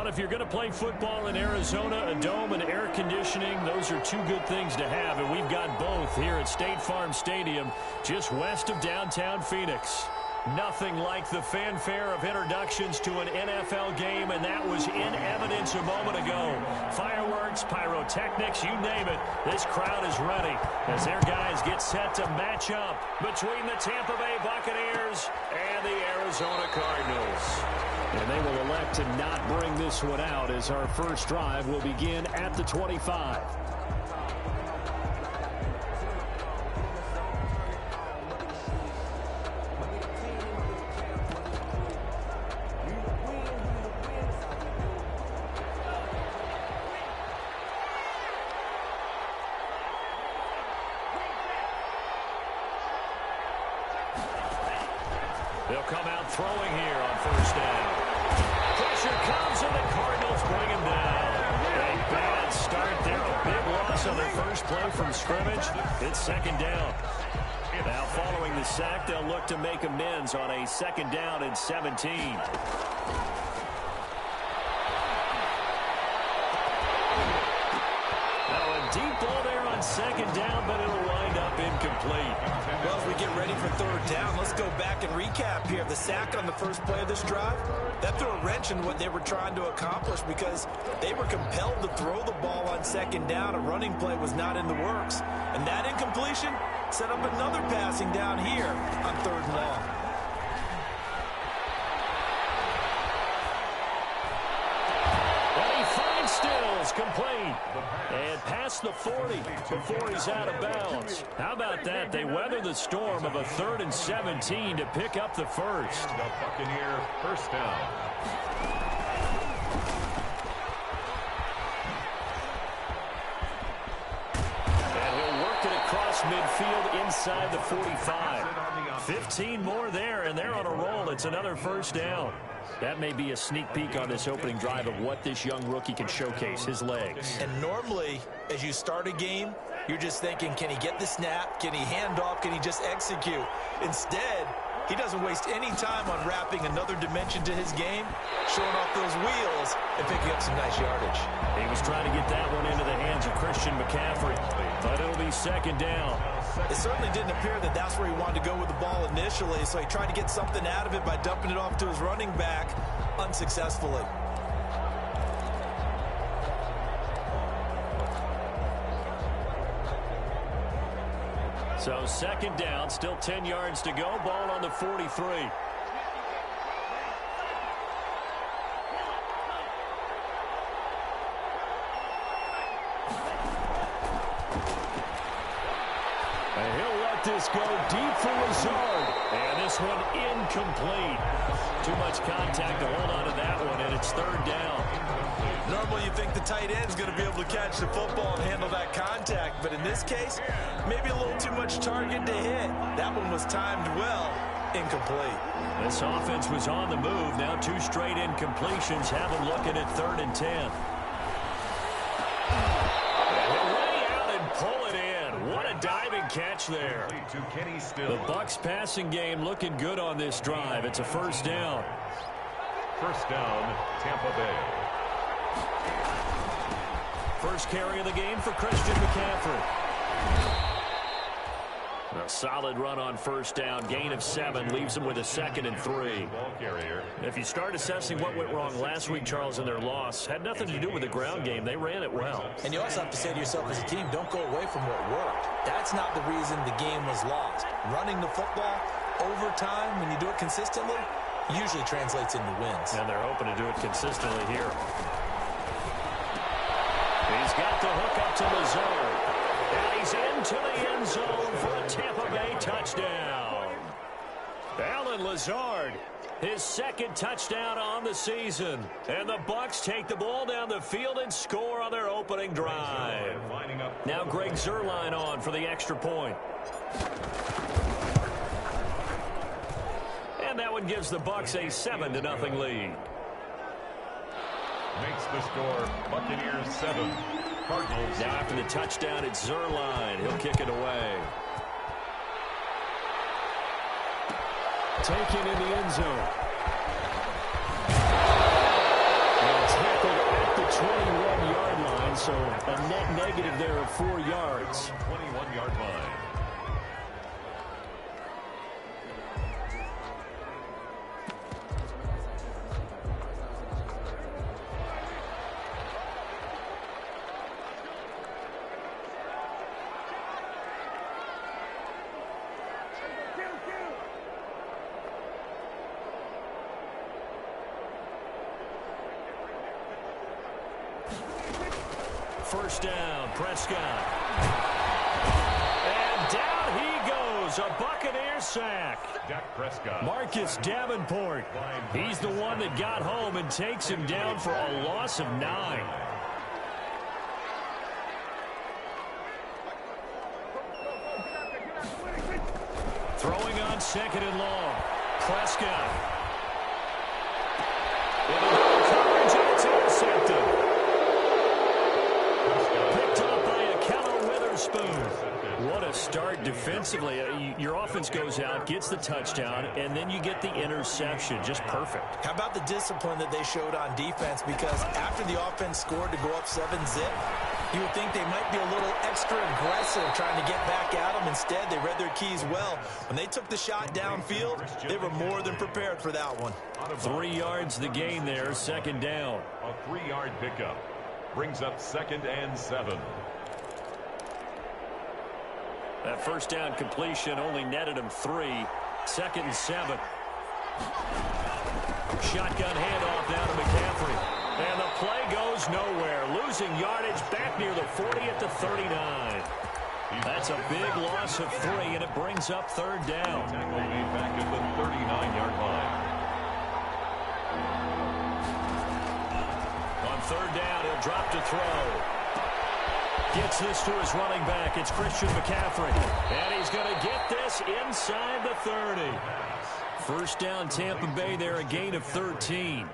if you're going to play football in Arizona, a dome and air conditioning, those are two good things to have, and we've got both here at State Farm Stadium, just west of downtown Phoenix. Nothing like the fanfare of introductions to an NFL game, and that was in evidence a moment ago. Fireworks, pyrotechnics, you name it. This crowd is ready as their guys get set to match up between the Tampa Bay Buccaneers and the Arizona Cardinals. And they will elect to not bring this one out as our first drive will begin at the 25. They'll come out throwing here on first down. Pressure comes, and the Cardinals bring him down. A bad start there. A big loss on their first play from scrimmage. It's second down. Now, following the sack, they'll look to make amends on a second down and 17. Now, a deep ball there on second down, but it'll wind up incomplete. Well, as we get ready for third down, let's go back and recap here. The sack on the first play of this drive, that threw a wrench in what they were trying to accomplish because they were compelled to throw the ball on second down. A running play was not in the works. And that incompletion set up another passing down here on third and long. Stills complete and past the 40 before he's out of bounds. How about that? They weather the storm of a 3rd and 17 to pick up the first. The Buccaneer first down. And he'll work it across midfield inside the 45. 15 more there, and they're on a roll. It's another first down. That may be a sneak peek on this opening drive of what this young rookie can showcase, his legs. And normally, as you start a game, you're just thinking, can he get the snap? Can he hand off? Can he just execute? Instead, he doesn't waste any time on wrapping another dimension to his game, showing off those wheels and picking up some nice yardage. He was trying to get that one into the hands of Christian McCaffrey, but it'll be second down. It certainly didn't appear that that's where he wanted to go with the ball initially, so he tried to get something out of it by dumping it off to his running back unsuccessfully. So second down, still 10 yards to go, ball on the 43. And he'll let this go deep for Lazard. And this one incomplete. Too much contact to hold on to that one, and it's third down. Normally you think the tight end's going to be able to catch the football and handle that contact, but in this case, maybe a little too much target to hit. That one was timed well, incomplete. This offense was on the move. Now 2 straight incompletions have them looking at 3rd and 10. Way out and pull it in. What a diving catch there. The Bucs passing game looking good on this drive. It's a first down. First down, Tampa Bay. First carry of the game for Christian McCaffrey. A solid run on first down. Gain of 7 leaves them with a 2nd and 3. Ball carrier. If you start assessing what went wrong last week, Charles, in their loss, had nothing to do with the ground game. They ran it well. And you also have to say to yourself as a team, don't go away from what worked. That's not the reason the game was lost. Running the football over time, when you do it consistently, usually translates into wins. And they're hoping to do it consistently here. He's got the hook up to Lazard. And he's into the end zone for a Tampa Bay touchdown. Alan Lazard, his 2nd touchdown on the season. And the Bucs take the ball down the field and score on their opening drive. Now Greg Zuerlein on for the extra point. And that one gives the Bucs a 7-0 lead. Makes the score Buccaneers 7, Cardinals. Now after the touchdown, it's Zuerlein. He'll kick it away. Taken in the end zone. And tackled 21-yard line, so a net negative there of 4 yards. 21-yard line. First down, Prescott. And down he goes, a Buccaneer sack. Dak Prescott. Marcus Davenport. He's the one that got home and takes him down for a loss of 9. Throwing on 2nd and long. Prescott. In the double coverage, and it's intercepted. Picked off by a Keller Witherspoon. What a start defensively. Your offense goes out, gets the touchdown, and then you get the interception. Just perfect. How about the discipline that they showed on defense? Because after the offense scored to go up 7-zip, you would think they might be a little extra aggressive trying to get back at them. Instead, they read their keys well. When they took the shot downfield, they were more than prepared for that one. 3 yards the gain there, 2nd down. A 3-yard pickup. Brings up 2nd and 7. That first down completion only netted him 3. 2nd and 7. Shotgun handoff now to McCaffrey. And the play goes nowhere. Losing yardage back near the 40 at the 39. That's a big loss of 3, and it brings up 3rd down. Tackle made back at the 39-yard line. On 3rd down, he'll drop to throw. Gets this to his running back. It's Christian McCaffrey. And he's going to get this inside the 30. First down, Tampa Bay there, a gain of 13.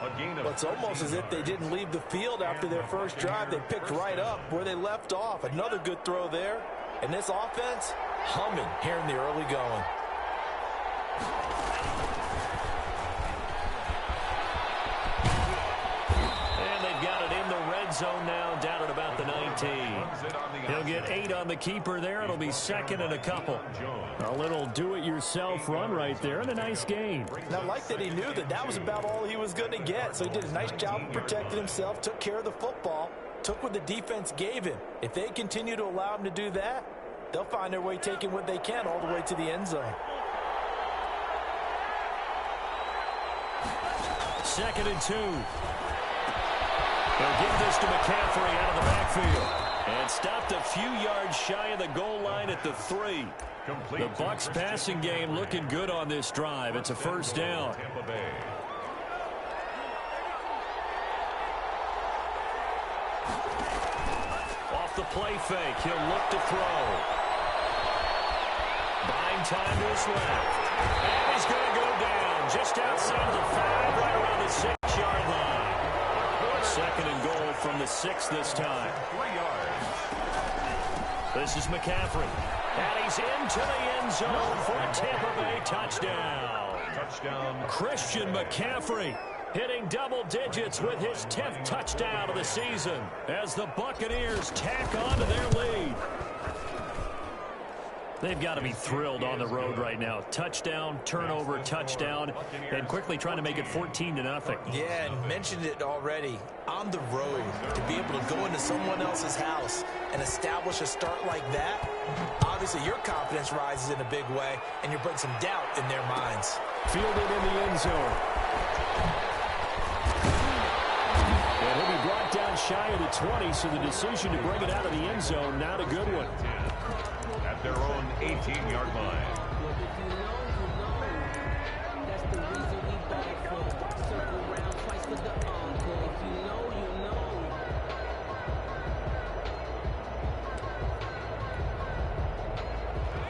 Well, it's almost as if they didn't leave the field after their first drive. They picked right up where they left off. Another good throw there. And this offense, humming here in the early going. And they've got it in the red zone now, down at about the 19. He'll get 8 on the keeper there. It'll be 2nd and a couple. A little do-it-yourself run right there, and a nice gain. And I like that he knew that that was about all he was going to get. So he did a nice job of protecting himself, took care of the football, took what the defense gave him. If they continue to allow him to do that, they'll find their way taking what they can all the way to the end zone. 2nd and 2. They'll give this to McCaffrey out of the backfield. And stopped a few yards shy of the goal line at the 3. The Bucs passing game looking good on this drive. It's a first down. Off the play fake, he'll look to throw. Buying time to his left. And he's going to go down just outside of the 5, right around the 6-yard line. 2nd and goal from the 6 this time. 3 yards. This is McCaffrey. And he's into the end zone for a Tampa Bay touchdown. Touchdown. Christian McCaffrey hitting double digits with his 10th touchdown of the season as the Buccaneers tack on to their lead. They've got to be thrilled on the road right now. Touchdown, turnover, touchdown, and quickly trying to make it 14-0. Yeah, and mentioned it already. On the road, to be able to go into someone else's house and establish a start like that, obviously your confidence rises in a big way, and you bring some doubt in their minds. Fielded in the end zone. And he'll be brought down shy of the 20, so the decision to bring it out of the end zone, not a good one. At their own 18-yard line.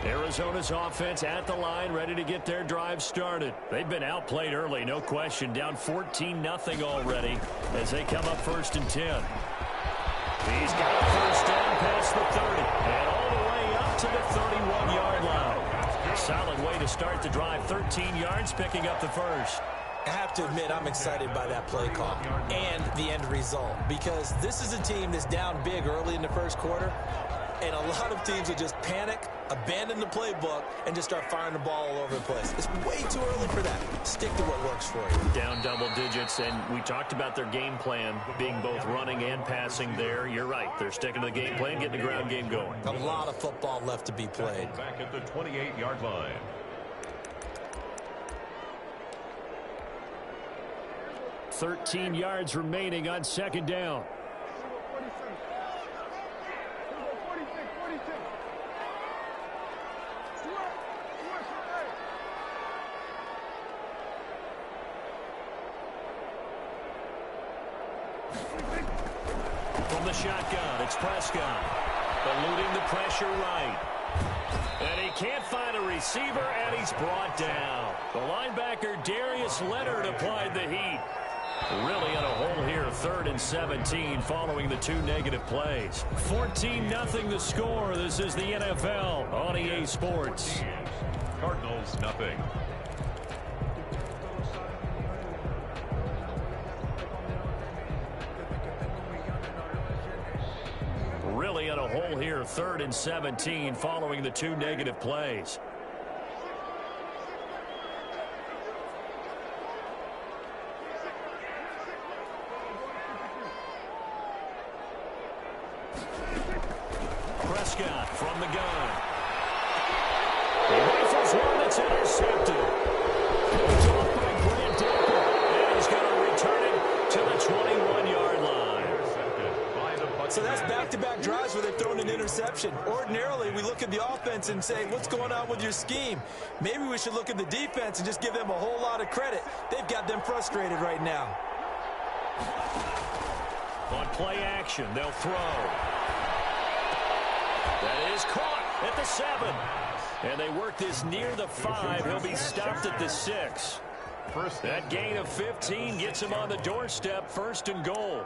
Arizona's offense at the line, ready to get their drive started. They've been outplayed early, no question. Down 14-0 already as they come up 1st and 10. He's got a first down past the 30 and all the way up to the 31-yard line. Solid way to start the drive. 13 yards, picking up the first. I have to admit, I'm excited by that play call and the end result, because this is a team that's down big early in the first quarter, and a lot of teams will just panic, abandon the playbook, and just start firing the ball all over the place. It's way too early for that. Stick to what works for you. Down double digits, and we talked about their game plan being both running and passing there. You're right. They're sticking to the game plan, getting the ground game going. A lot of football left to be played. Back at the 28-yard line. $13 yards remaining on second down. From the shotgun, it's Prescott. Eluding the pressure right. And he can't find a receiver, and he's brought down. The linebacker, Darius Leonard, applied the heat. Really in a hole here, 3rd and 17, following the 2 negative plays. 14-0 the score. This is the NFL on EA Sports. Cardinals, nothing. Really in a hole here, 3rd and 17, following the 2 negative plays. Prescott from the gun. He rifles one that's intercepted. Picked off by Grant Delpit. And he's going to return it to the 21-yard line. So that's back-to-back drives where they've thrown an interception. Ordinarily, we look at the offense and say, what's going on with your scheme? Maybe we should look at the defense and just give them a whole lot of credit. They've got them frustrated right now. On play action, they'll throw. That is caught at the 7. And they work this near the 5. He'll be stopped at the 6. That gain of 15 gets him on the doorstep, 1st and goal.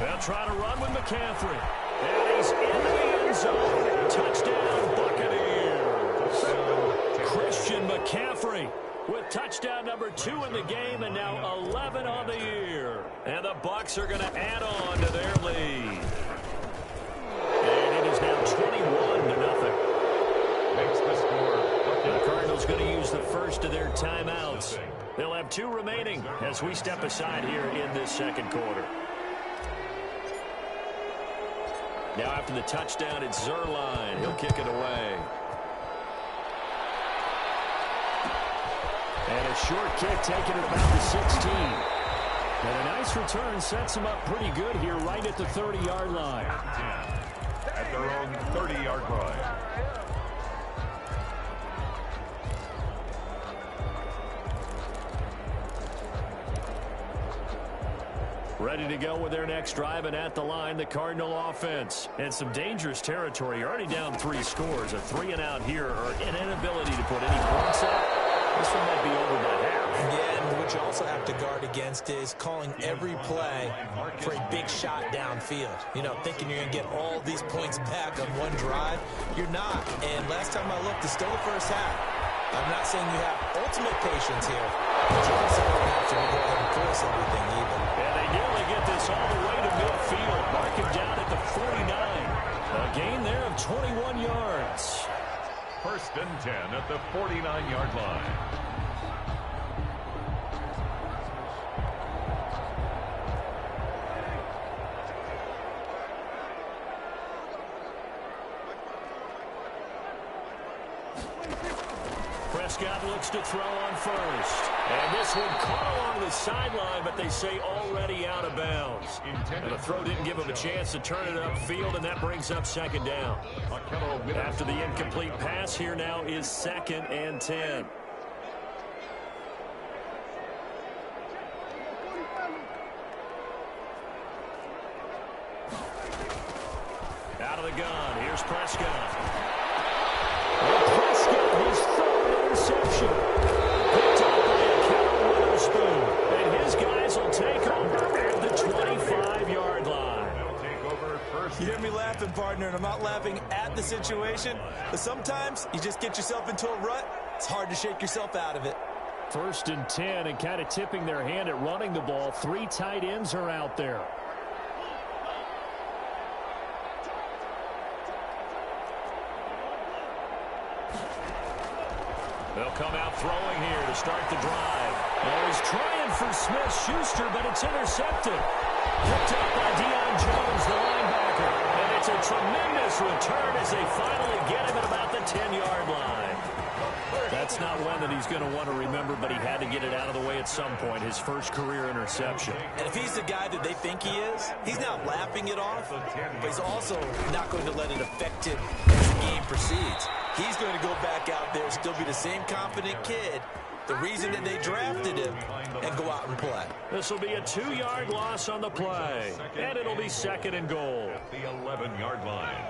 They'll try to run with McCaffrey. And he's in the end zone. Touchdown, Buccaneers. Christian McCaffrey with touchdown number 2 in the game, and now 11 on the year. And the Bucs are going to add on to their lead. And it is now 21-0. Makes the score. The Cardinals going to use the first of their timeouts. They'll have 2 remaining as we step aside here in this second quarter. Now after the touchdown, it's Zerline. He'll kick it away. And a short kick taken at about the 16. And a nice return sets him up pretty good here right at the 30-yard line. At their own 30-yard line. Ready to go with their next drive, and at the line, the Cardinal offense. And some dangerous territory. You're already down 3 scores. A 3-and-out here, or an inability to put any points up. This one might be over by half. Yeah, and what you also have to guard against is calling every play for a big shot downfield. You know, thinking you're going to get all these points back on one drive. You're not. And last time I looked, it's still the first half. I'm not saying you have ultimate patience here, but you also don't have to go ahead and force everything either. And they nearly get this all the way to midfield. Mark him down at the 49. A gain there of 21 yards. 1st and 10 at the 49-yard line. Prescott looks to throw on first. And this one caught along the sideline, but they say already out of bounds. And the throw didn't give him a chance to turn it upfield, and that brings up 2nd down. After the incomplete pass, here now is 2nd and 10. Out of the gun, here's Prescott. And Prescott, his 3rd interception. Picked up by a Carolina partner, and I'm not laughing at the situation, but sometimes you just get yourself into a rut. It's hard to shake yourself out of it. 1st and 10, and kind of tipping their hand at running the ball. 3 tight ends are out there. They'll come out throwing here to start the drive. Oh, he's trying for Smith-Schuster, but it's intercepted. Picked up by Deion Jones, the linebacker. And it's a tremendous return as they finally get him at about the 10-yard line. That's not one that he's going to want to remember, but he had to get it out of the way at some point, his first career interception. And if he's the guy that they think he is, he's not laughing it off, but he's also not going to let it affect him as the game proceeds. He's going to go back out there, still be the same confident kid, the reason that they drafted him, and go out and play. This will be a 2-yard loss on the play, and it'll be 2nd and goal. At the 11-yard line.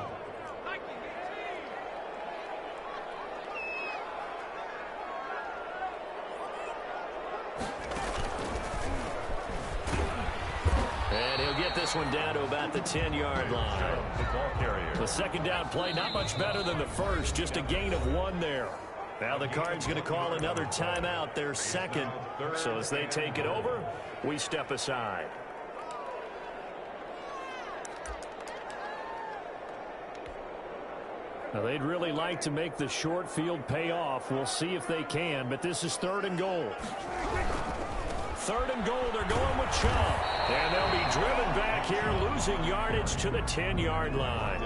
And he'll get this one down to about the 10-yard line. The second down play, not much better than the first, just a gain of 1 there. Now the Cards going to call another timeout, their second. So as they take it over, we step aside. Now they'd really like to make the short field pay off. We'll see if they can, but this is 3rd and goal. 3rd and goal, they're going with Chubb. And they'll be driven back here, losing yardage to the 10-yard line.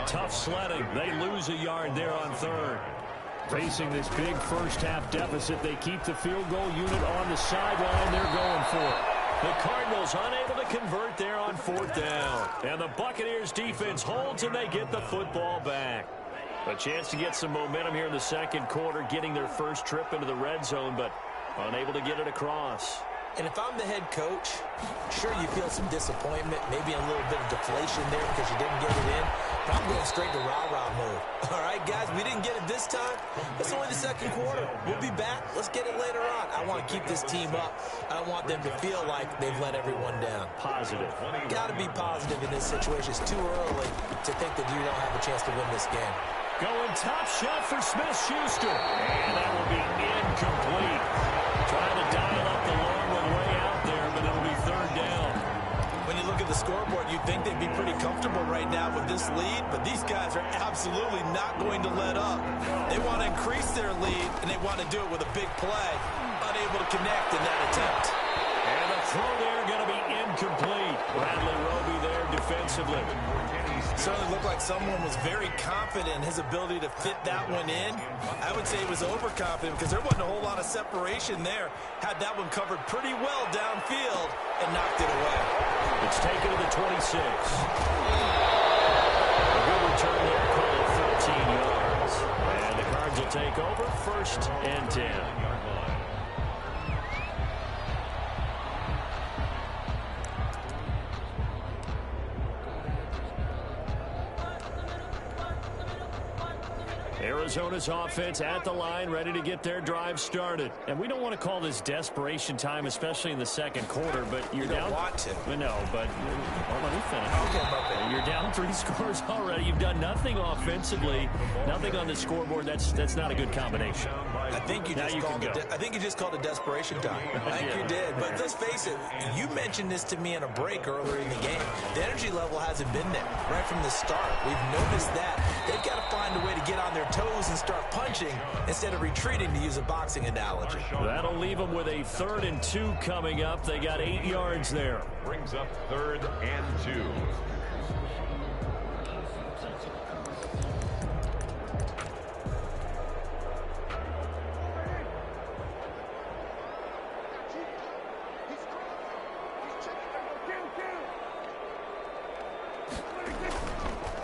Tough sledding. They lose a yard there on 3rd. Facing this big first-half deficit, they keep the field goal unit on the sideline. They're going for it. The Cardinals unable to convert there on 4th down. And the Buccaneers defense holds, and they get the football back. A chance to get some momentum here in the second quarter, getting their first trip into the red zone, but unable to get it across. And if I'm the head coach, sure you feel some disappointment, maybe a little bit of deflation there because you didn't get it in. But I'm going straight to rah-rah mode. All right, guys, we didn't get it this time. It's only the second quarter. We'll be back. Let's get it later on. I want to keep this team up. I don't want them to feel like they've let everyone down. Positive. Got to be positive in this situation. It's too early to think that you don't have a chance to win this game. Going top shot for Smith-Schuster. And that will be incomplete. Trying to dial up the long one way out there, but it'll be 3rd down. When you look at the scoreboard, you'd think they'd be pretty comfortable right now with this lead, but these guys are absolutely not going to let up. They want to increase their lead, and they want to do it with a big play. Unable to connect in that attempt. And the throw there going to be incomplete. Bradley Roby there defensively. Certainly looked like someone was very confident in his ability to fit that one in. I would say he was overconfident because there wasn't a whole lot of separation there. Had that one covered pretty well downfield and knocked it away. It's taken to the 26. A good return there, call it 13 yards. And the Cards will take over, 1st and 10. Arizona's offense at the line, ready to get their drive started. And we don't want to call this desperation time, especially in the second quarter, but you're down. You don't want to. No, but let me finish. Okay, you're down 3 scores already. You've done nothing offensively, nothing on the scoreboard. That's not a good combination. I think you just called it desperation time. I think you did. But let's face it, you mentioned this to me in a break earlier in the game. The energy level hasn't been there right from the start. We've noticed that. They've got to find a way to get on their toes and start punching instead of retreating, to use a boxing analogy. That'll leave them with a 3rd and 2 coming up. They got 8 yards there. Brings up 3rd and 2.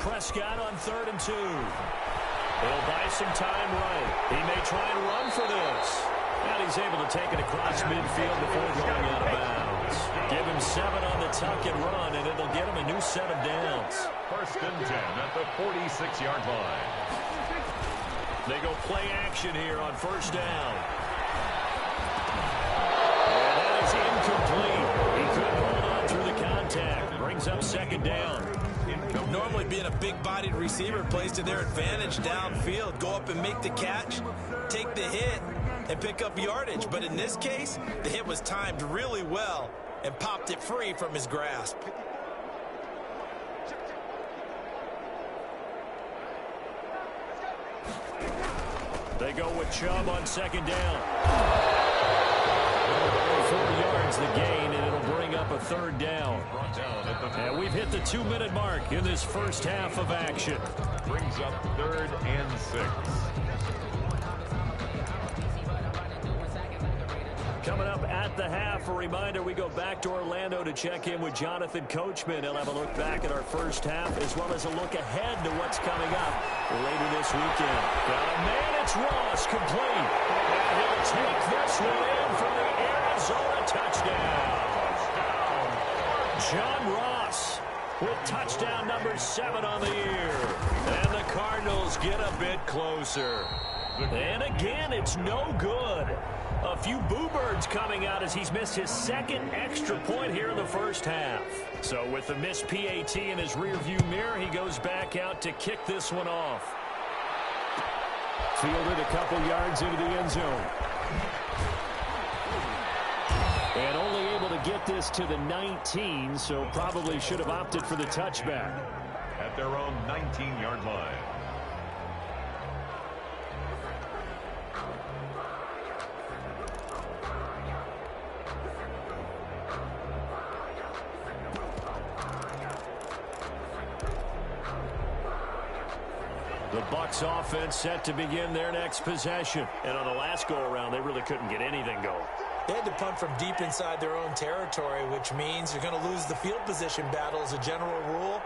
Prescott on 3rd and 2. He'll buy some time right. He may try and run for this. And he's able to take it across midfield before going out of bounds. Give him 7 on the tuck and run, and it'll get him a new set of downs. 1st and 10 at the 46-yard line. They go play action here on 1st down. And that is incomplete. He couldn't hold on through the contact. Brings up 2nd down. Normally being a big-bodied receiver plays to their advantage downfield. Go up and make the catch, take the hit, and pick up yardage. But in this case, the hit was timed really well and popped it free from his grasp. They go with Chubb on second down. 4 yards the gain, and it'll bring up a third down. And we've hit the 2-minute mark in this first half of action. Brings up 3rd and 6. Coming up at the half, a reminder, we go back to Orlando to check in with Jonathan Coachman. He'll have a look back at our first half as well as a look ahead to what's coming up later this weekend. Got a man, it's Ross, complete. And he'll take this one in for the Arizona touchdown. John Ross with touchdown number 7 on the year. And the Cardinals get a bit closer. And again, it's no good. A few boo birds coming out as he's missed his second extra point here in the first half. So with the missed PAT in his rearview mirror, he goes back out to kick this one off. Fielded a couple yards into the end zone. And only able to get this to the 19, so probably should have opted for the touchback. At their own 19-yard line. The Bucs offense set to begin their next possession. And on the last go-around, they really couldn't get anything going. They had to punt from deep inside their own territory, which means you're going to lose the field position battle as a general rule.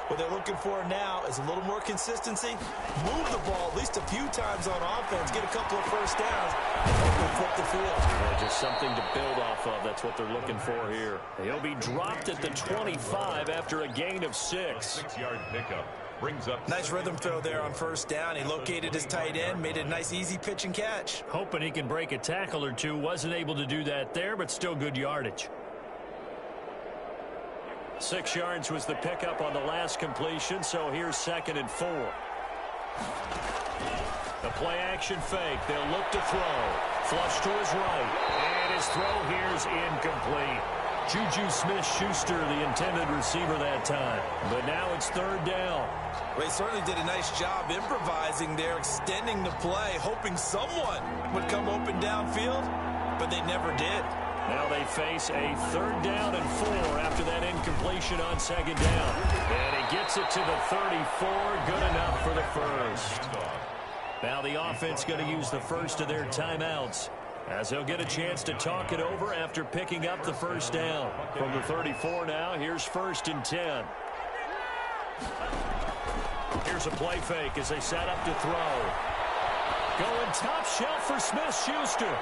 What they're looking for now is a little more consistency, move the ball at least a few times on offense, get a couple of first downs, and hopefully flip the field. Yeah, just something to build off of. That's what they're looking for here. He'll be dropped at the 25 after a gain of 6. 6-yard pickup. Brings up nice rhythm throw there on first down. He located his tight end, made a nice easy pitch and catch. Hoping he can break a tackle or two. Wasn't able to do that there, but still good yardage. 6 yards was the pickup on the last completion, so here's 2nd and 4. The play action fake. They'll look to throw. Flush to his right. And his throw here's incomplete. Juju Smith-Schuster, the intended receiver that time. But now it's 3rd down. Well, he certainly did a nice job improvising there, extending the play, hoping someone would come open downfield, but they never did. Now they face a 3rd down and 4 after that incompletion on 2nd down. And he gets it to the 34. Good enough for the first. Now the offense going to use the first of their timeouts, as they'll get a chance to talk it over after picking up the first down. From the 34 now, here's 1st and 10. Here's a play fake as they set up to throw. Going top shelf for Smith-Schuster.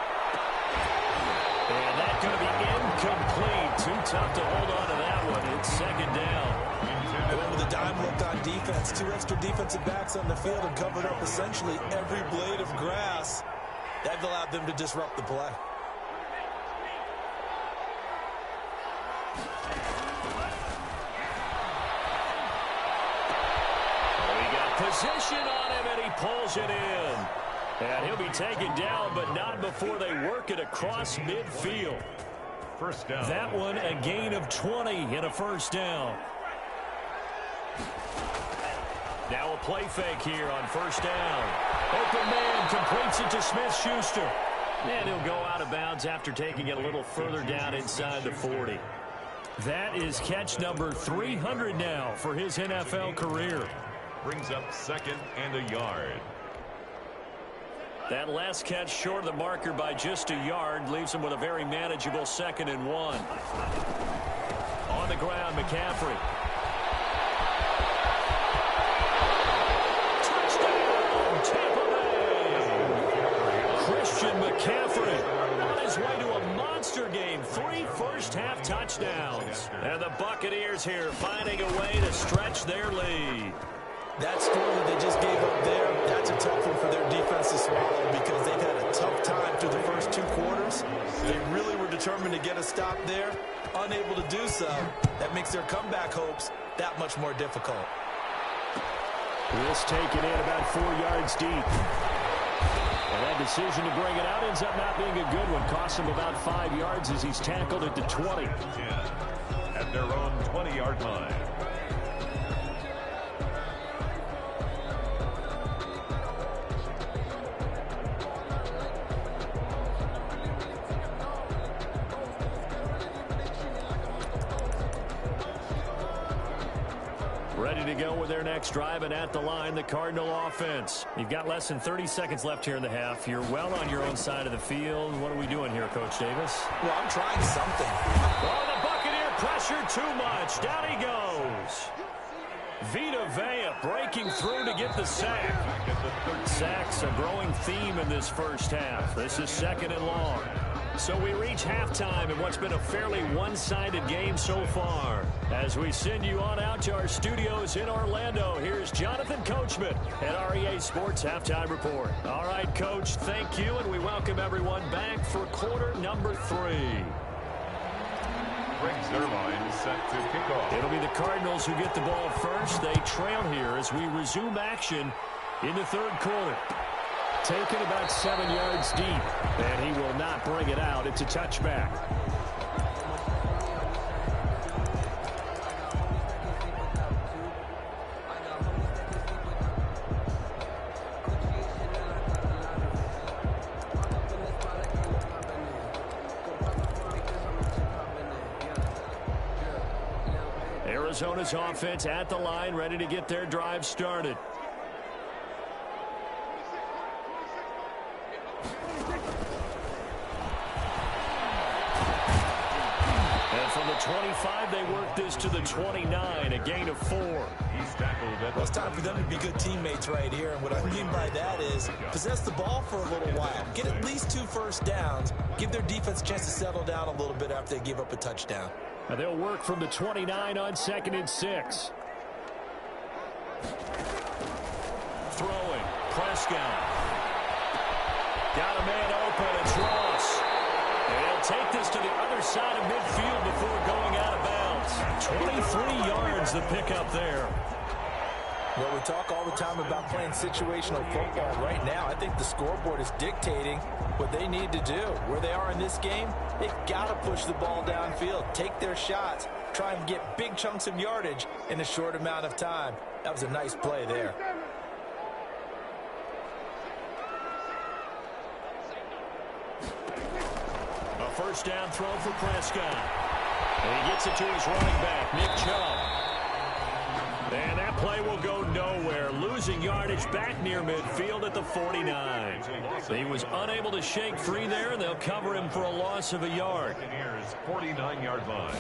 And that's going to be incomplete. Too tough to hold on to that one. It's 2nd down. Going with a dime look on defense. 2 extra defensive backs on the field and covered up essentially every blade of grass. That allowed them to disrupt the play. We got position on him, and he pulls it in. And he'll be taken down, but not before they work it across midfield. First down. That one a gain of 20 and a first down. Now a play fake here on first down. Open man completes it to Smith-Schuster. And he'll go out of bounds after taking it a little further down inside the 40. That is catch number 300 now for his NFL career. Brings up 2nd and a yard. That last catch short of the marker by just a yard leaves him with a very manageable 2nd and 1. On the ground, McCaffrey. Touchdown, Tampa Bay! Christian McCaffrey on his way to a monster game. 3 first-half touchdowns. And the Buccaneers here finding a way to stretch their lead. That score that they just gave up there, that's a tough one for their defense to swallow because they've had a tough time through the first 2 quarters. They really were determined to get a stop there, unable to do so. That makes their comeback hopes that much more difficult. This taken in about 4 yards deep. And that decision to bring it out ends up not being a good one. Costs him about 5 yards as he's tackled at the 20. At their own 20-yard line. Ready to go with their next drive, and at the line, the Cardinal offense. You've got less than 30 seconds left here in the half. You're well on your own side of the field. What are we doing here, Coach Davis? Well, I'm trying something. Oh, the Buccaneer pressure too much. Down he goes. Vita Vea breaking through to get the sack. Sacks a growing theme in this first half. This is 2nd and long. So we reach halftime in what's been a fairly one-sided game so far. As we send you on out to our studios in Orlando, here's Jonathan Coachman at REA Sports Halftime Report. All right, Coach, thank you, and we welcome everyone back for quarter number 3. Greg Zerline set to kick off. It'll be the Cardinals who get the ball first. They trail here as we resume action in the 3rd quarter. Taken about 7 yards deep, and he will not bring it out. It's a touchback. Arizona's offense at the line, ready to get their drive started. From the 25, they work this to the 29, a gain of 4. He's tackled at Well, it's time for them to be good teammates right here. And what I mean by that is possess the ball for a little while. Get at least 2 first downs. Give their defense a chance to settle down a little bit after they give up a touchdown. Now they'll work from the 29 on 2nd and 6. Throwing. Prescott. Got a man open. It's Ross. They'll take this to the other side of midfield before going out of bounds. 23 yards the pickup there. Well, we talk all the time about playing situational football. Right now, I think the scoreboard is dictating what they need to do. Where they are in this game, they've got to push the ball downfield, take their shots, try and get big chunks of yardage in a short amount of time. That was a nice play there. A first down throw for Prescott. And he gets it to his running back, Nick Chubb. And that play will go nowhere. Losing yardage back near midfield at the 49. He was unable to shake free there, and they'll cover him for a loss of a yard. 49-yard line.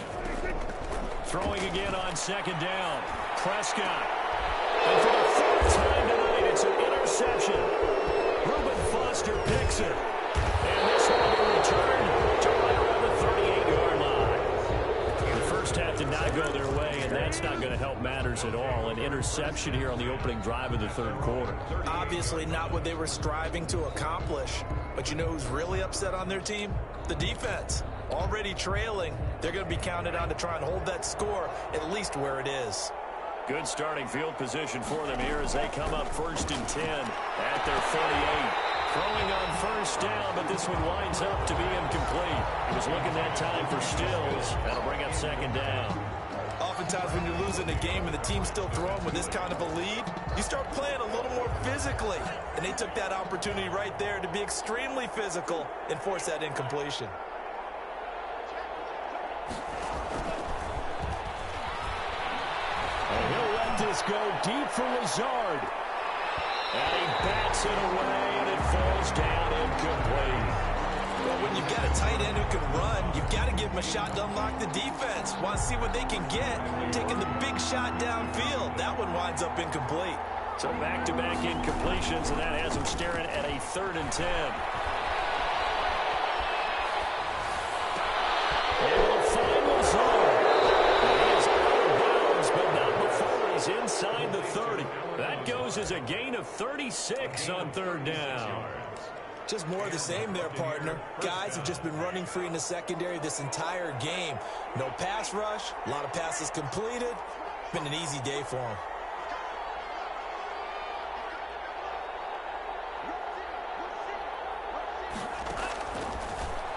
Throwing again on 2nd down. Prescott. And for the 4th time tonight, it's an interception. Reuben Foster picks it. And this one will be returned to right around the 38-yard line. The first half did not go their way, and that's not going to help matters at all. An interception here on the opening drive of the 3rd quarter. Obviously not what they were striving to accomplish. But you know who's really upset on their team? The defense. Already trailing. They're going to be counted on to try and hold that score at least where it is. Good starting field position for them here as they come up 1st and 10 at their 48. Throwing on first down, but this one winds up to be incomplete. He was looking that time for Stills. That'll bring up 2nd down. Oftentimes when you're losing a game and the team's still throwing with this kind of a lead, you start playing a little more physically. And they took that opportunity right there to be extremely physical and force that incompletion. And he'll let this go deep for Lazard. And he bats it away, and it falls down incomplete. Well, when you've got a tight end who can run, you've got to give him a shot to unlock the defense. Want to see what they can get, taking the big shot downfield. That one winds up incomplete. So back-to-back incompletions, and that has him staring at a 3rd and 10. Able to find Lazard. He is out of bounds, but not before he's inside the 30. That goes as a gain of 36 on 3rd down. Just more of the same there, partner. Guys have just been running free in the secondary this entire game. No pass rush, a lot of passes completed. been an easy day for him.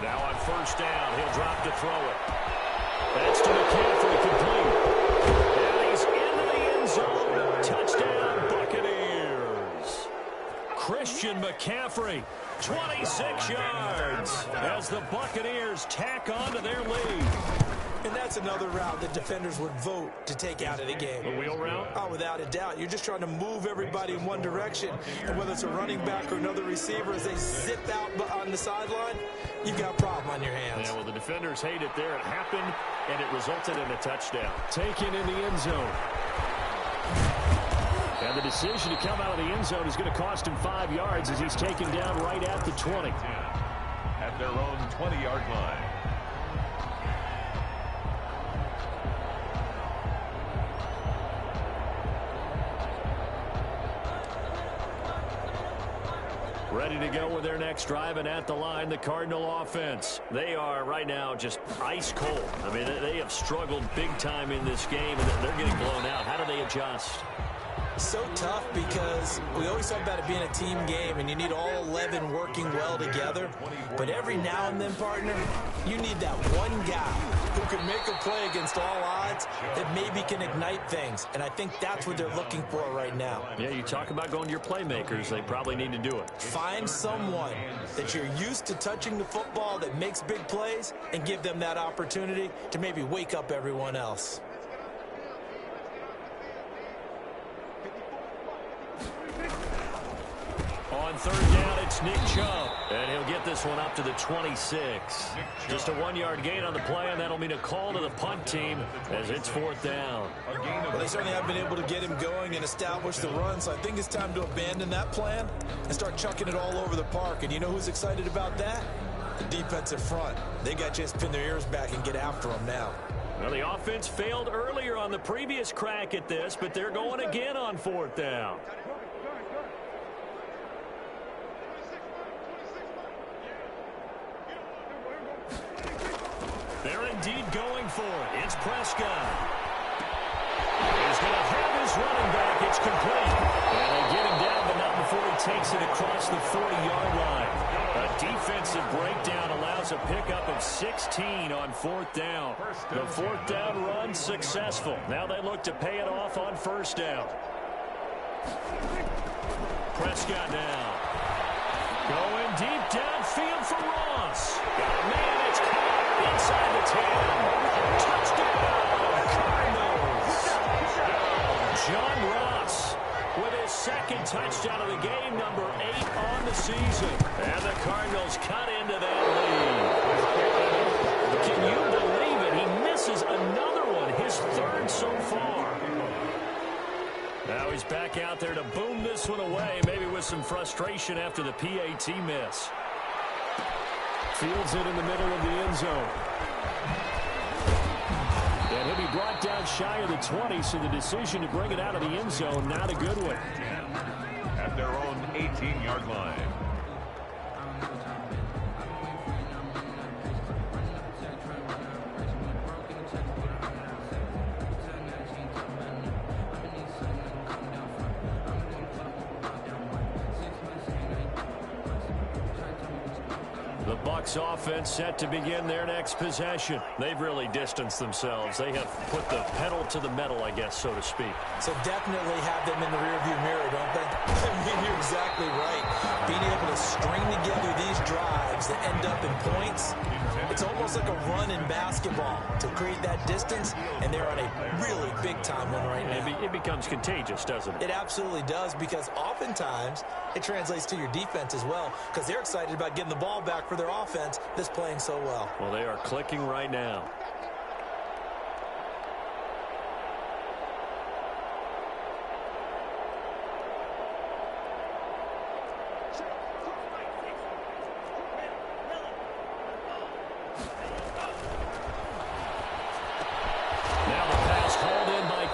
Now on first down, he'll drop to throw it. That's to McCaffrey, complete. And he's into the end zone. Touchdown, Buccaneers. Christian McCaffrey, 26 yards, as the Buccaneers tack on to their lead. And that's another route that defenders would vote to take out of the game. A wheel route? Oh, without a doubt. You're just trying to move everybody in one direction. And whether it's a running back or another receiver, as they zip out on the sideline, you've got a problem on your hands. Yeah, well, the defenders hate it there. It happened, and it resulted in a touchdown. Taken in the end zone. And the decision to come out of the end zone is going to cost him 5 yards as he's taken down right at the 20. At their own 20-yard line. Ready to go with their next drive, and at the line, the Cardinal offense. They are right now just ice cold. I mean, they have struggled big time in this game, and they're getting blown out. How do they adjust? So tough because we always talk about it being a team game and you need all 11 working well together. But every now and then, partner, you need that one guy who can make a play against all odds that maybe can ignite things. And I think that's what they're looking for right now. Yeah, you talk about going to your playmakers. They probably need to do it. Find someone that you're used to touching the football that makes big plays and give them that opportunity to maybe wake up everyone else. On third down, it's Nick Chubb, and he'll get this one up to the 26. Just a 1-yard gain on the play, and that'll mean a call to the punt team as it's fourth down. Well, they certainly have been able to get him going and establish the run, so I think it's time to abandon that plan and start chucking it all over the park. And you know who's excited about that? The defensive front. They got a chance to pin their ears back and get after him now. Well, the offense failed earlier on the previous crack at this, but they're going again on fourth down. They're indeed going for it. It's Prescott. He's going to have his running back. It's complete. And they get him down, but not before he takes it across the 40-yard line. A defensive breakdown allows a pickup of 16 on fourth down. The fourth down run successful. Now they look to pay it off on first down. Prescott now. Going deep downfield for Ross. Got a man. It's caught inside the 10. Touchdown, Cardinals. John Ross with his second touchdown of the game, number 8 on the season. And the Cardinals cut into that lead. Can you believe it? He misses another one, his third so far. Now he's back out there to boom this one away, maybe with some frustration after the PAT miss. Fields it in the middle of the end zone. And he'll be brought down shy of the 20, so the decision to bring it out of the end zone, not a good one. At their own 18-yard line. The Bucs offense set to begin their next possession. They've really distanced themselves. They have put the pedal to the metal, I guess, so to speak. So definitely have them in the rearview mirror, don't they? I mean, you're exactly right. Being able to string together these drives that end up in points, it's almost like a run in basketball to create that distance, and they're on a really big-time one right now. It becomes contagious, doesn't it? It absolutely does, because oftentimes it translates to your defense as well, because they're excited about getting the ball back for their offense that's playing so well. Well, they are clicking right now.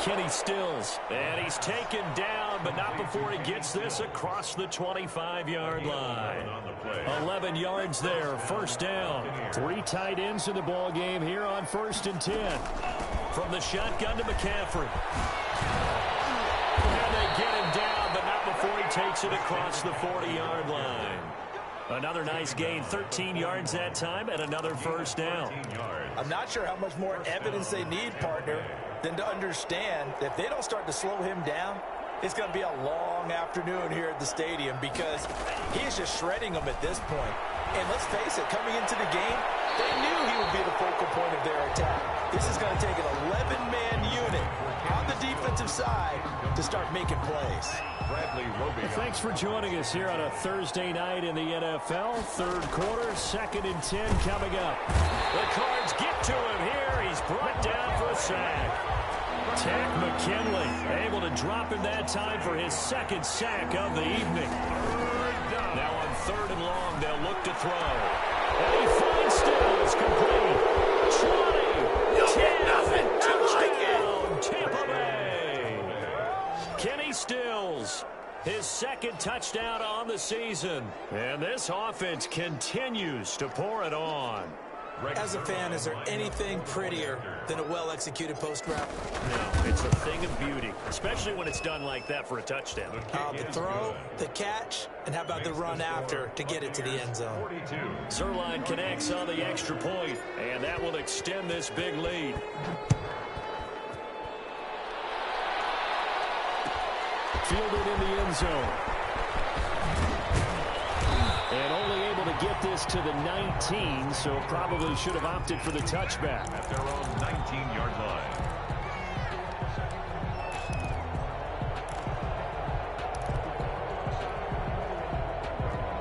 Kenny Stills, and he's taken down, but not before he gets this across the 25-yard line. 11 yards there, first down. 3 tight ends in the ball game here on 1st and 10. From the shotgun to McCaffrey. And they get him down, but not before he takes it across the 40-yard line. Another nice gain, 13 yards that time, and another first down. I'm not sure how much more evidence they need, partner, than to understand that if they don't start to slow him down, it's going to be a long afternoon here at the stadium because he is just shredding them at this point. And let's face it, coming into the game, they knew he would be the focal point of their attack. This is going to take an 11-man unit on the defensive side to start making plays. Well, thanks for joining us here on a Thursday night in the NFL. Third quarter, 2nd and 10 coming up. The Cards get to him here. He's brought down for a sack. Tack McKinley able to drop him that time for his 2nd sack of the evening. Now on 3rd and long, they'll look to throw. And he finds Stills complete. 20, 10, touchdown, Tampa Bay. Kenny Stills, his 2nd touchdown on the season. And this offense continues to pour it on. As a fan, is there anything prettier than a well-executed post route? No, it's a thing of beauty, especially when it's done like that for a touchdown. The throw, the catch, and how about the run after to get it to the end zone? Zerline connects on the extra point, and that will extend this big lead. Fielded in the end zone. And only able to get this to the 19, so probably should have opted for the touchback. At their own 19-yard line.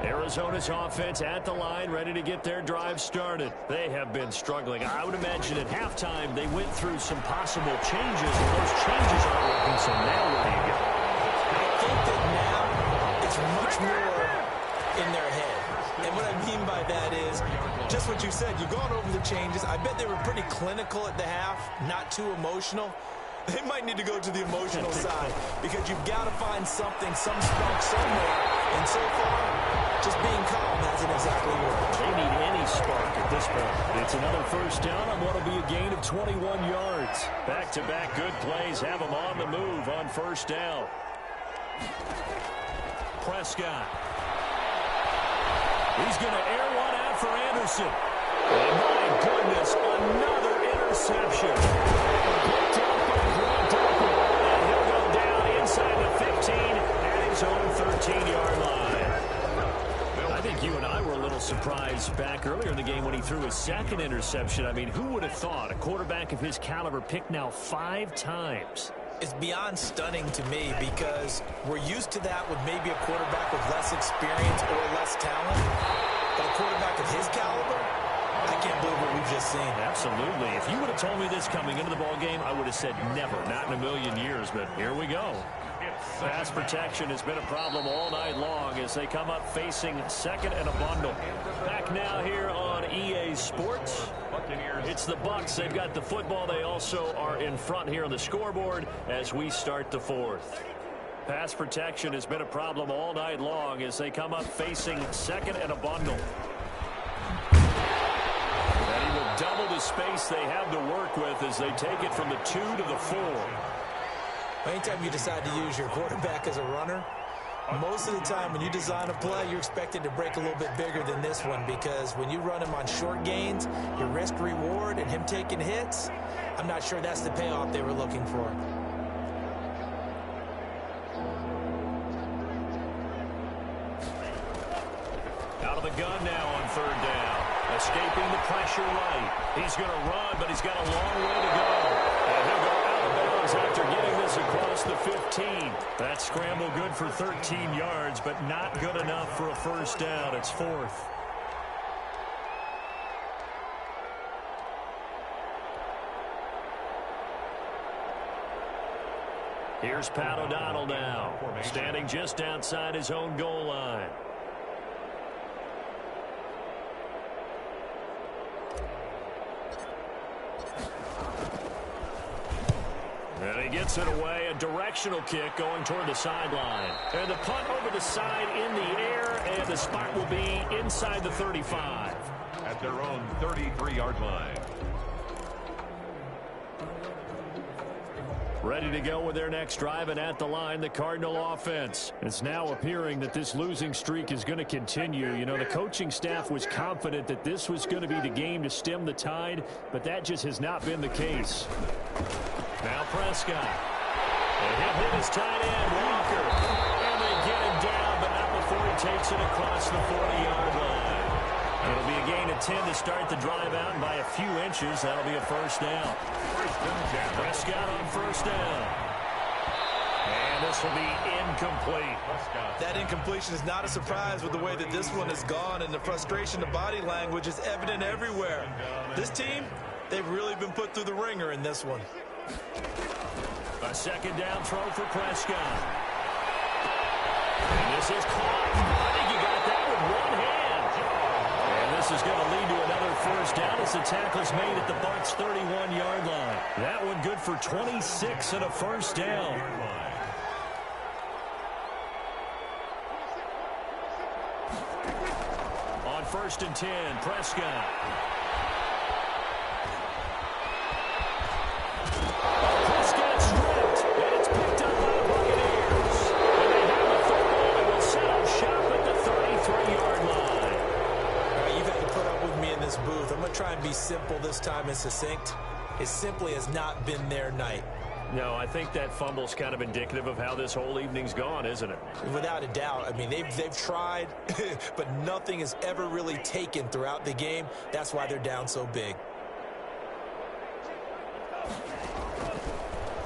Arizona's offense at the line, ready to get their drive started. They have been struggling. I would imagine at halftime they went through some possible changes, and those changes aren't working, so now where do you go? I think that now it's much more in their head. And what I mean by that is just what you said. You've gone over the changes. I bet they were pretty clinical at the half, not too emotional. They might need to go to the emotional side because you've got to find something, some spark somewhere. And so far, just being calm hasn't exactly worked. They need any spark at this point. It's another first down on what will be a gain of 21 yards. Back-to-back good plays have them on the move on first down. Prescott. He's going to air one out for Anderson. And my goodness, another interception. Picked up by Grant Duncan. And he'll go down inside the 15 at his own 13-yard line. I think you and I were a little surprised back earlier in the game when he threw his 2nd interception. I mean, who would have thought a quarterback of his caliber picked now 5 times? It's beyond stunning to me because we're used to that with maybe a quarterback with less experience or less talent. But a quarterback of his caliber, I can't believe what we've just seen. Absolutely. If you would have told me this coming into the ball game, I would have said never, not in a million years. But here we go. Pass protection has been a problem all night long as they come up facing 2nd and a bundle. Back now here on EA Sports. It's the Bucs. They've got the football. They also are in front here on the scoreboard as we start the 4th. Pass protection has been a problem all night long as they come up facing 2nd and a bundle. And he will double the space they have to work with as they take it from the 2 to the 4. Anytime you decide to use your quarterback as a runner, most of the time when you design a play, you're expected to break a little bit bigger than this one because when you run him on short gains, your risk-reward and him taking hits, I'm not sure that's the payoff they were looking for. Out of the gun now on 3rd down. Escaping the pressure right. He's going to run, but he's got a long way to go. And he'll go out of bounds after getting this across the 15. That scramble good for 13 yards, but not good enough for a first down. It's 4th. Here's Pat O'Donnell now, standing just outside his own goal line. And he gets it away, a directional kick going toward the sideline. And the punt over the side in the air, and the spot will be inside the 35. At their own 33-yard line. Ready to go with their next drive, and at the line, the Cardinal offense. It's now appearing that this losing streak is going to continue. You know, the coaching staff was confident that this was going to be the game to stem the tide, but that just has not been the case. Now Prescott. And he'll hit his tight end, Walker. And they get him down, but not before he takes it across the 40-yard line. It'll be a gain of 10 to start the drive out, and by a few inches, that'll be a first down. Prescott on first down. And this will be incomplete. That incompletion is not a surprise with the way that this one has gone, and the frustration of body language is evident everywhere. This team, they've really been put through the ringer in this one. A second down throw for Prescott. And this is caught. I think he got that with one hand. And this is going to lead to another first down as the tackle's made at the Bucs' 31-yard line. That one good for 26 and a first down. On first and 10, Prescott. Prescott stripped, and it's picked up by the Buccaneers. And they have a third down and will set up shop at the 33-yard line. All right, you've had to put up with me in this booth. I'm going to try and be simple this time and succinct. It simply has not been their night. No, I think that fumble's kind of indicative of how this whole evening's gone, isn't it? Without a doubt. I mean, they've tried, but nothing has ever really taken throughout the game. That's why they're down so big.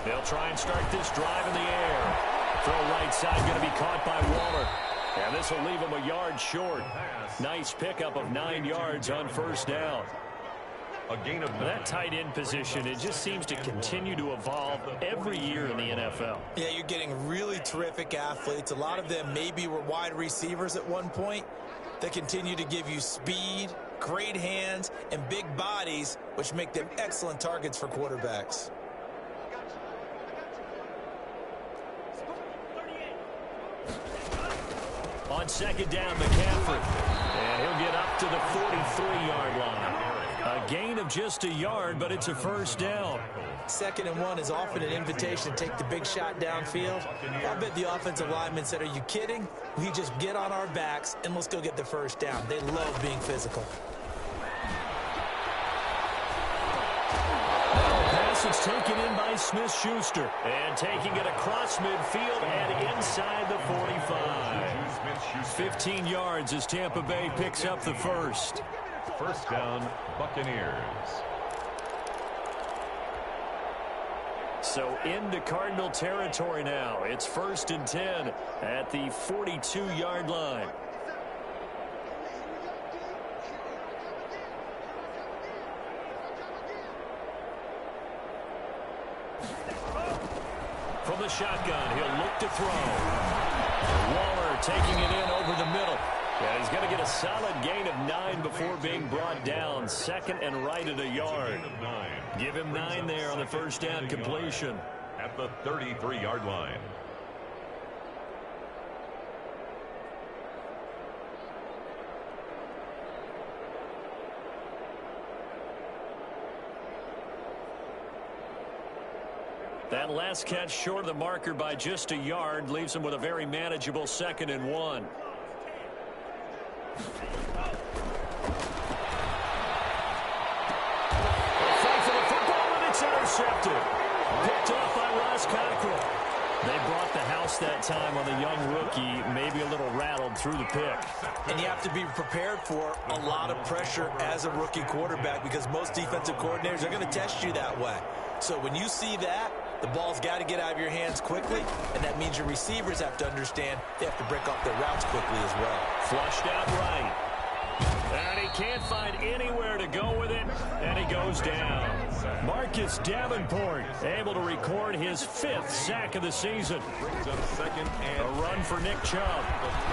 They'll try and start this drive in the air. Throw right side going to be caught by Waller. And this will leave him a yard short. Nice pickup of 9 yards on first down. A gain of 9. That tight end position, it just seems to continue to evolve every year in the NFL. Yeah, you're getting really terrific athletes. A lot of them maybe were wide receivers at one point. They continue to give you speed, great hands, and big bodies, which make them excellent targets for quarterbacks. On second down, McCaffrey. And he'll get up to the 43-yard line. A gain of just a yard, but it's a first down. 2nd and 1 is often an invitation to take the big shot downfield. I bet the offensive linemen said, are you kidding? We just get on our backs and let's go get the first down. They love being physical. Pass is taken in by Smith-Schuster. And taking it across midfield and inside the 45. 15 yards as Tampa Bay picks up the first. First down, Buccaneers. So into Cardinal territory now. It's 1st and 10 at the 42-yard line. From the shotgun, he'll look to throw. Waller taking it in over the middle. And he's going to get a solid gain of 9 before being brought down. 2nd and right at a yard. Give him 9 there on the first down completion. At the 33-yard line. That last catch short of the marker by just a yard leaves him with a very manageable 2nd and 1. Fight for the football, and it's intercepted. Picked off by Ross Cockrell. They brought the house that time on the young rookie, maybe a little rattled through the pick. And you have to be prepared for a lot of pressure as a rookie quarterback because most defensive coordinators are going to test you that way. So when you see that, the ball's got to get out of your hands quickly, and that means your receivers have to understand they have to break off their routes quickly as well. Flushed out right. And he can't find anywhere to go with it, and he goes down. Marcus Davenport able to record his 5th sack of the season. A run for Nick Chubb.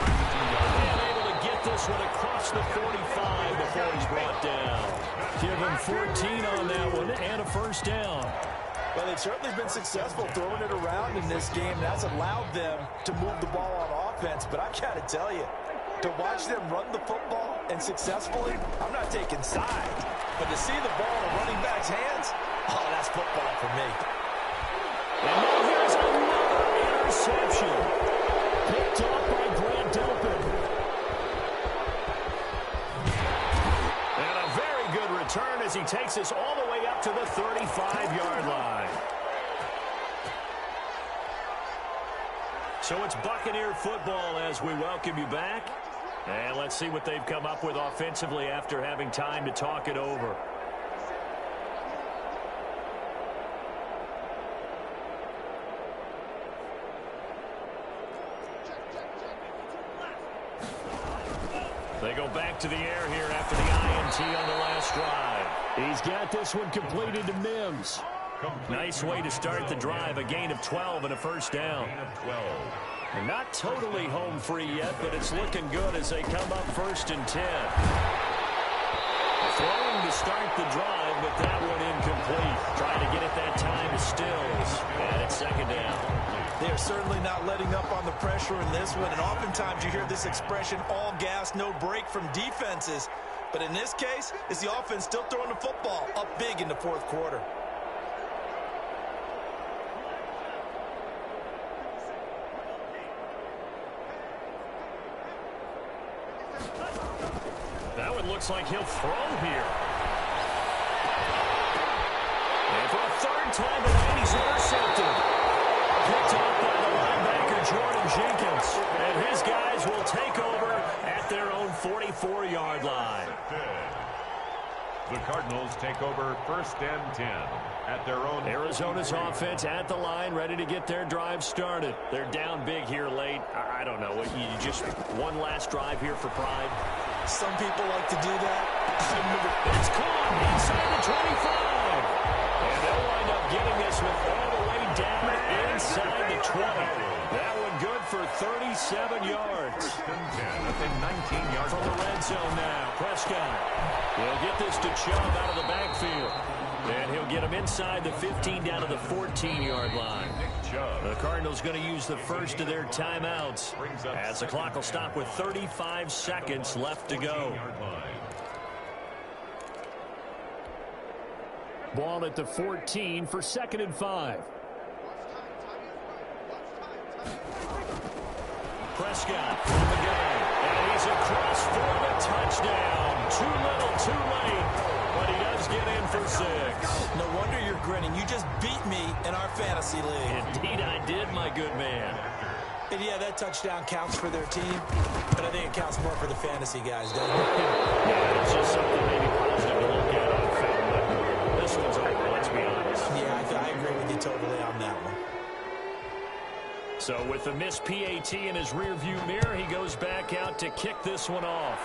And able to get this one across the 45 before he's brought down. Give him 14 on that one and a first down. Well, they've certainly been successful throwing it around in this game. That's allowed them to move the ball on offense. But I've got to tell you, to watch them run the football and successfully, I'm not taking sides. But to see the ball in a running back's hands, oh, that's football for me. And now here's another interception. Picked off by Grant Delpit. And a very good return as he takes us all the way up to the 35-yard line. So it's Buccaneer football as we welcome you back. And let's see what they've come up with offensively after having time to talk it over. They go back to the air here after the INT on the last drive. He's got this one completed to Mims. Nice way to start the drive. A gain of 12 and a first down. They're not totally home free yet, but it's looking good as they come up 1st and 10. Throwing to start the drive, but that one incomplete. Trying to get it that time to Stills. And it's 2nd down. They are certainly not letting up on the pressure in this one, and oftentimes you hear this expression, all gas, no break from defenses. But in this case, it's the offense still throwing the football up big in the 4th quarter. That one looks like he'll throw here. And for a 3rd time tonight, he's intercepted. Picked off by the linebacker, Jordan Jenkins. And his guys will take over at their own 44-yard line. The Cardinals take over 1st and 10 at their own. Arizona's offense at the line, ready to get their drive started. They're down big here late. I don't know. You just one last drive here for pride. Some people like to do that. It's caught inside the 25. And they'll wind up getting this one all the way down inside the 20. That one good for 37 yards. 1st and 10 at the 19-yard from the red zone now. Prescott will get this to Chubb out of the backfield. And he'll get him inside the 15 down to the 14-yard line. The Cardinals going to use the first of their timeouts as the clock will stop with 35 seconds left to go. Ball at the 14 for 2nd and 5. Prescott from the gun. And he's across for the touchdown. Too little, too late. But he does get in for 6. No wonder you're grinning. You just beat me in our fantasy league. Indeed I did, my good man. And yeah, that touchdown counts for their team, but I think it counts more for the fantasy guys, doesn't it? Yeah, it's just something maybe positive to look at on film, but this one's over, let's be honest. Yeah, I agree with you totally on that one. So with the missed PAT in his rearview mirror, he goes back out to kick this one off.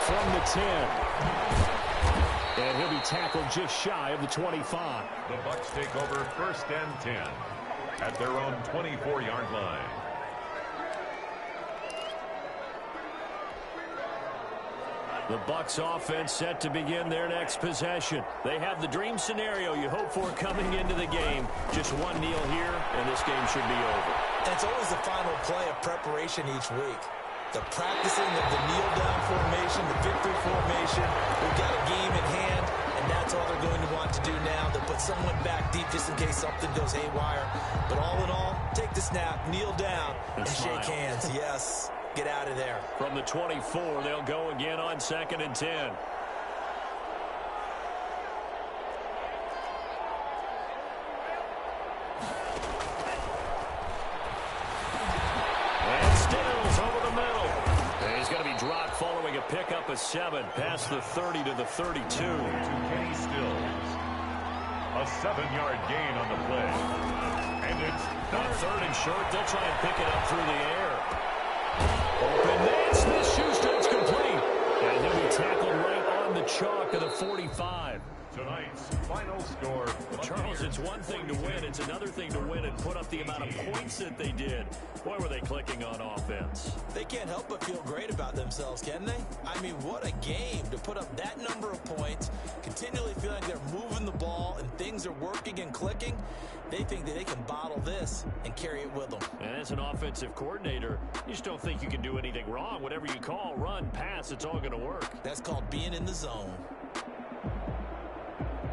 From the 10. And he'll be tackled just shy of the 25. The Bucs take over 1st and 10 at their own 24-yard line. The Bucs offense set to begin their next possession. They have the dream scenario you hope for coming into the game. Just one kneel here, and this game should be over. And it's always the final play of preparation each week. The practicing of the kneel-down formation, the victory formation. We've got a game in hand, and that's all they're going to want to do now. They'll put someone back deep just in case something goes haywire. But all in all, take the snap, kneel down, and shake hands. Yes, get out of there. From the 24, they'll go again on 2nd and 10. Following a pickup of 7 past the 30 to the 32. To Kenny Stills. A 7-yard gain on the play. And it's on 3rd and short. They'll try and pick it up through the air. Open man. Smith-Schuster, it's complete. And he'll be tackled right on the chalk of the 45. Tonight's final score. Charles, it's one thing to win. It's another thing to win and put up the amount of points that they did. Boy, were they clicking on offense. They can't help but feel great about themselves, can they? I mean, what a game to put up that number of points, continually feeling they're moving the ball and things are working and clicking. They think that they can bottle this and carry it with them. And as an offensive coordinator, you just don't think you can do anything wrong. Whatever you call, run, pass, it's all going to work. That's called being in the zone.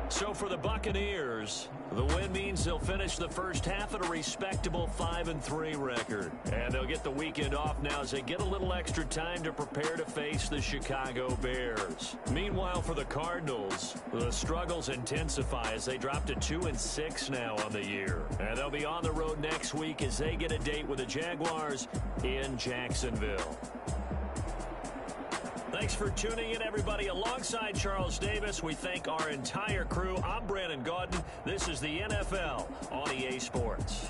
So for the Buccaneers, the win means they'll finish the first half at a respectable 5-3 record. And they'll get the weekend off now as they get a little extra time to prepare to face the Chicago Bears. Meanwhile, for the Cardinals, the struggles intensify as they drop to 2-6 now on the year. And they'll be on the road next week as they get a date with the Jaguars in Jacksonville. Thanks for tuning in, everybody. Alongside Charles Davis, we thank our entire crew. I'm Brandon Gaudin. This is the NFL on EA Sports.